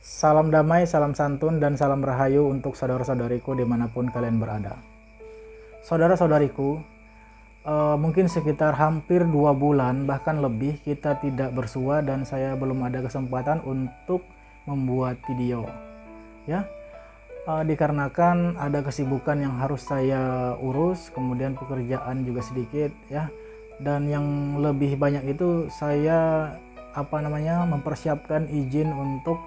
Salam damai, salam santun, dan salam rahayu untuk saudara-saudariku dimanapun kalian berada. Saudara-saudariku, mungkin sekitar hampir 2 bulan bahkan lebih kita tidak bersua dan saya belum ada kesempatan untuk membuat video. Ya, dikarenakan ada kesibukan yang harus saya urus, kemudian pekerjaan juga sedikit ya. Dan yang lebih banyak itu saya mempersiapkan izin untuk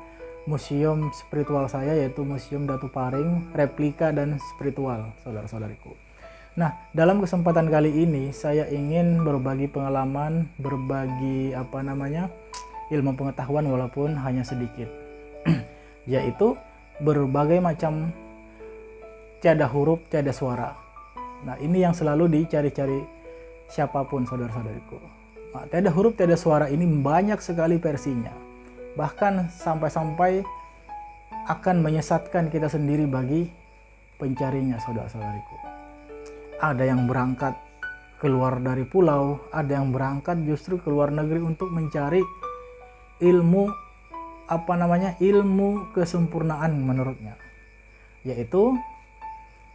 museum spiritual saya, yaitu Museum Datu Paring Replika dan Spiritual, saudara-saudariku. Nah, dalam kesempatan kali ini saya ingin berbagi pengalaman, berbagi ilmu pengetahuan walaupun hanya sedikit. Yaitu berbagai macam tiada huruf, tiada suara. Nah, ini yang selalu dicari-cari siapapun, saudara-saudariku. Nah, tiada huruf, tiada suara ini banyak sekali versinya. Bahkan sampai-sampai akan menyesatkan kita sendiri bagi pencarinya, saudara-saudariku. Ada yang berangkat keluar dari pulau, ada yang berangkat justru ke luar negeri untuk mencari ilmu ilmu kesempurnaan menurutnya, yaitu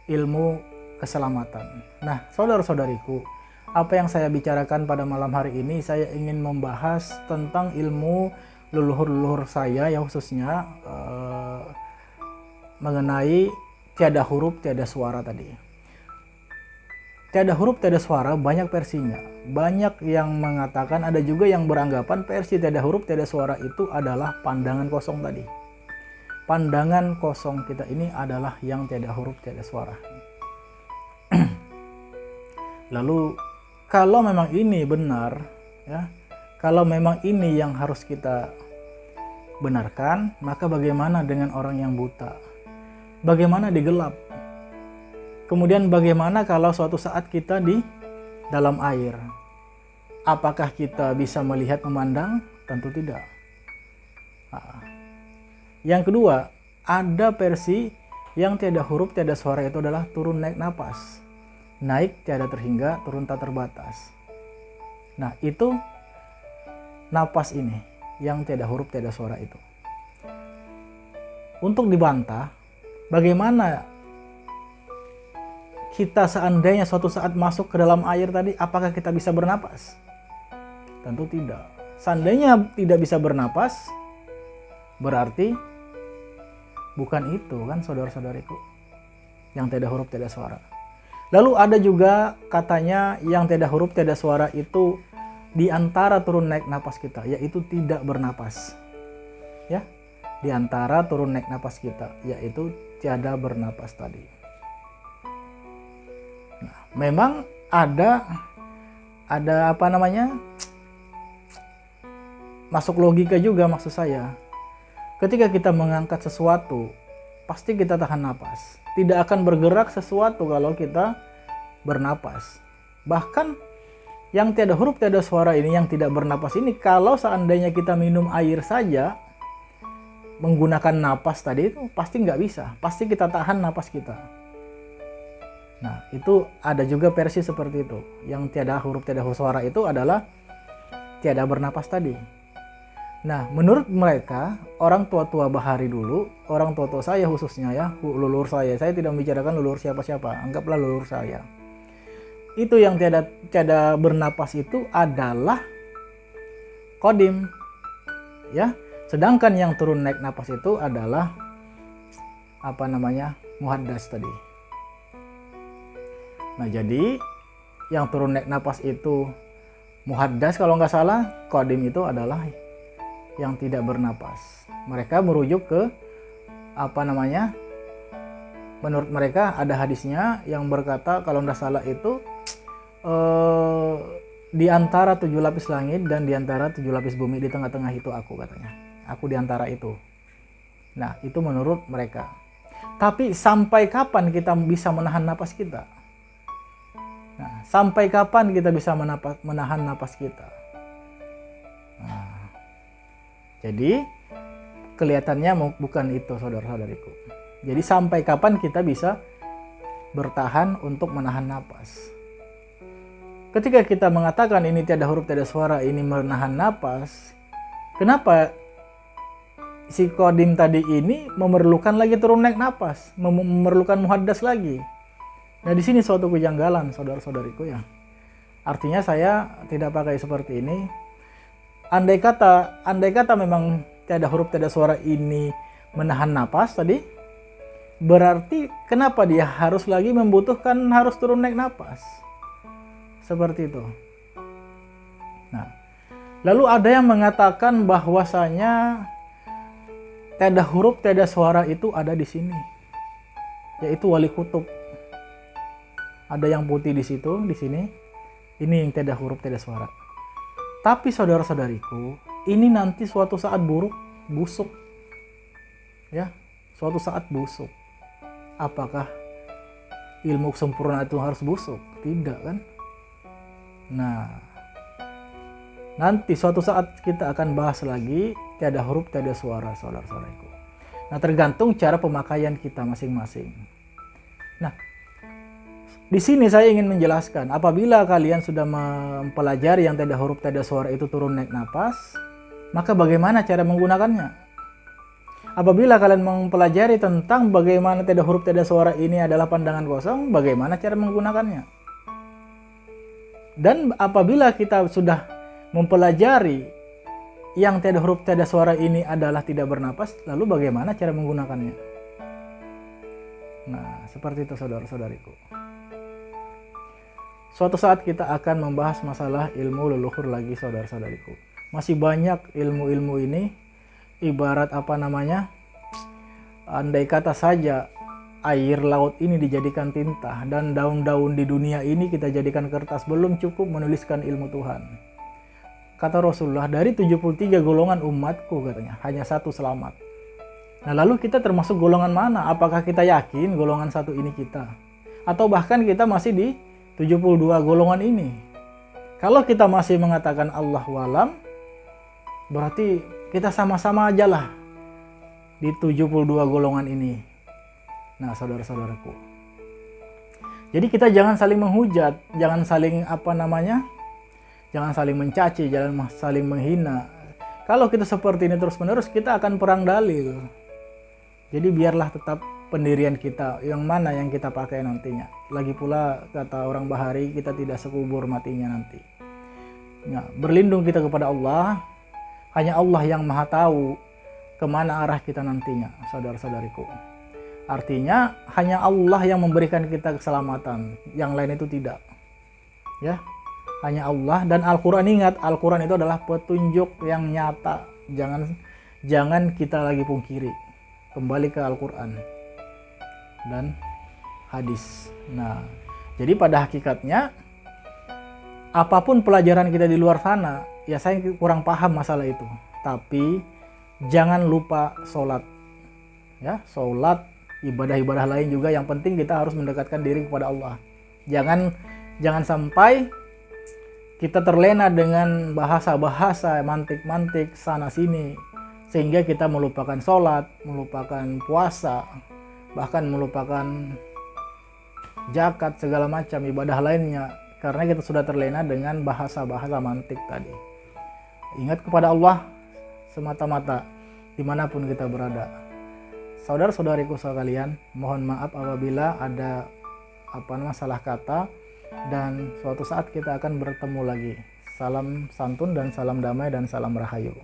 ilmu keselamatan. Nah, saudara-saudariku, apa yang saya bicarakan pada malam hari ini, saya ingin membahas tentang ilmu leluhur-leluhur saya, yang khususnya mengenai tiada huruf, tiada suara tadi. Tiada huruf, tiada suara banyak versinya. Banyak yang mengatakan, ada juga yang beranggapan versi tiada huruf, tiada suara itu adalah pandangan kosong tadi. Pandangan kosong kita ini adalah yang tiada huruf, tiada suara. Lalu kalau memang ini benar, ya, kalau memang ini yang harus kita benarkan, maka bagaimana dengan orang yang buta? Bagaimana di gelap? Kemudian bagaimana kalau suatu saat kita di dalam air? Apakah kita bisa melihat, memandang? Tentu tidak. Nah, yang kedua, ada versi yang tiada huruf, tiada suara itu adalah turun naik napas. Naik tiada terhingga, turun tak terbatas. Nah, itu napas ini yang tiada huruf, tiada suara itu. Untuk dibantah, bagaimana kita seandainya suatu saat masuk ke dalam air tadi, apakah kita bisa bernapas? Tentu tidak. Seandainya tidak bisa bernapas, berarti bukan itu kan, saudara-saudariku, yang tiada huruf, tiada suara. Lalu ada juga katanya yang tiada huruf, tiada suara itu di antara turun naik napas kita, yaitu tidak bernapas. Ya, di antara turun naik napas kita, yaitu tiada bernapas tadi. Nah, memang ada masuk logika juga maksud saya. Ketika kita mengangkat sesuatu, pasti kita tahan napas. Tidak akan bergerak sesuatu kalau kita bernapas. Bahkan yang tiada huruf, tiada suara ini, yang tidak bernapas ini, kalau seandainya kita minum air saja menggunakan napas tadi, itu pasti nggak bisa. Pasti kita tahan napas kita. Nah, itu ada juga versi seperti itu. Yang tiada huruf, tiada suara itu adalah tiada bernapas tadi. Nah, menurut mereka, orang tua-tua bahari dulu, orang tua-tua saya khususnya ya, leluhur saya tidak membicarakan leluhur siapa-siapa, anggaplah leluhur saya. Itu yang tiada bernapas itu adalah kodim, ya. Sedangkan yang turun naik napas itu adalah muhaddas tadi. Nah, jadi yang turun naik napas itu muhaddas kalau nggak salah, kodim itu adalah yang tidak bernapas. Mereka merujuk ke menurut mereka ada hadisnya yang berkata, kalau nggak salah itu di antara 7 lapis langit dan di antara 7 lapis bumi, di tengah-tengah itu aku, katanya. Aku di antara itu. Nah, itu menurut mereka. Tapi sampai kapan kita bisa menahan napas kita? Nah, sampai kapan kita bisa menahan napas kita? Nah, jadi kelihatannya bukan itu, saudara-saudariku. Jadi sampai kapan kita bisa bertahan untuk menahan napas? Ketika kita mengatakan ini tiada huruf, tiada suara, ini menahan napas, kenapa si Kodim tadi ini memerlukan lagi turun naik napas, memerlukan muhaddas lagi. Nah di sini suatu kejanggalan saudara-saudariku ya. Artinya saya tidak pakai seperti ini. Andai kata memang tiada huruf tiada suara ini menahan napas tadi, berarti kenapa dia harus lagi membutuhkan harus turun naik napas? Seperti itu. Nah, lalu ada yang mengatakan bahwasanya tiada huruf tiada suara itu ada di sini, yaitu wali kutub. Ada yang putih di situ, di sini. Ini yang tiada huruf tiada suara. Tapi saudara-saudariku, ini nanti suatu saat busuk. Ya, suatu saat busuk. Apakah ilmu kesempurnaan itu harus busuk? Tidak kan? Nah, nanti suatu saat kita akan bahas lagi tiada huruf tiada suara saudara-saudariku. Nah, tergantung cara pemakaian kita masing-masing. Nah, di sini saya ingin menjelaskan, apabila kalian sudah mempelajari yang tiada huruf tiada suara itu turun naik napas, maka bagaimana cara menggunakannya? Apabila kalian mempelajari tentang bagaimana tiada huruf tiada suara ini adalah pandangan kosong, bagaimana cara menggunakannya? Dan apabila kita sudah mempelajari yang tiada huruf tiada suara ini adalah tidak bernapas, lalu bagaimana cara menggunakannya? Nah, seperti itu saudara-saudariku. Suatu saat kita akan membahas masalah ilmu leluhur lagi saudara-saudariku. Masih banyak ilmu-ilmu ini. Ibarat andai kata saja air laut ini dijadikan tinta dan daun-daun di dunia ini kita jadikan kertas, belum cukup menuliskan ilmu Tuhan. Kata Rasulullah, dari 73 golongan umatku katanya, hanya satu selamat. Nah lalu kita termasuk golongan mana? Apakah kita yakin golongan satu ini kita? Atau bahkan kita masih di 72 golongan ini? Kalau kita masih mengatakan Allahu a'lam, berarti kita sama-sama aja lah di 72 golongan ini. Nah saudara-saudaraku, jadi kita jangan saling menghujat, jangan saling jangan saling mencaci, jangan saling menghina. Kalau kita seperti ini terus-menerus, kita akan perang dalil. Jadi biarlah tetap pendirian kita, yang mana yang kita pakai nantinya. Lagi pula kata orang Bahari, kita tidak sekubur matinya nanti. Nah, berlindung kita kepada Allah. Hanya Allah yang maha tahu kemana arah kita nantinya, saudara-saudariku. Artinya hanya Allah yang memberikan kita keselamatan, yang lain itu tidak. Ya, hanya Allah. Dan Al-Quran, ingat, Al-Quran itu adalah petunjuk yang nyata. Jangan kita lagi pungkiri. Kembali ke Al-Quran dan hadis. Nah, jadi pada hakikatnya apapun pelajaran kita di luar sana, ya saya kurang paham masalah itu. Tapi jangan lupa sholat. Ya, sholat, ibadah-ibadah lain juga yang penting kita harus mendekatkan diri kepada Allah. Jangan sampai kita terlena dengan bahasa-bahasa, mantik-mantik sana sini, sehingga kita melupakan sholat, melupakan puasa, bahkan melupakan zakat, segala macam ibadah lainnya, karena kita sudah terlena dengan bahasa-bahasa mantik tadi. Ingat kepada Allah semata-mata dimanapun kita berada. Saudara-saudariku sekalian, mohon maaf apabila ada salah kata, dan suatu saat kita akan bertemu lagi. Salam santun dan salam damai dan salam rahayu.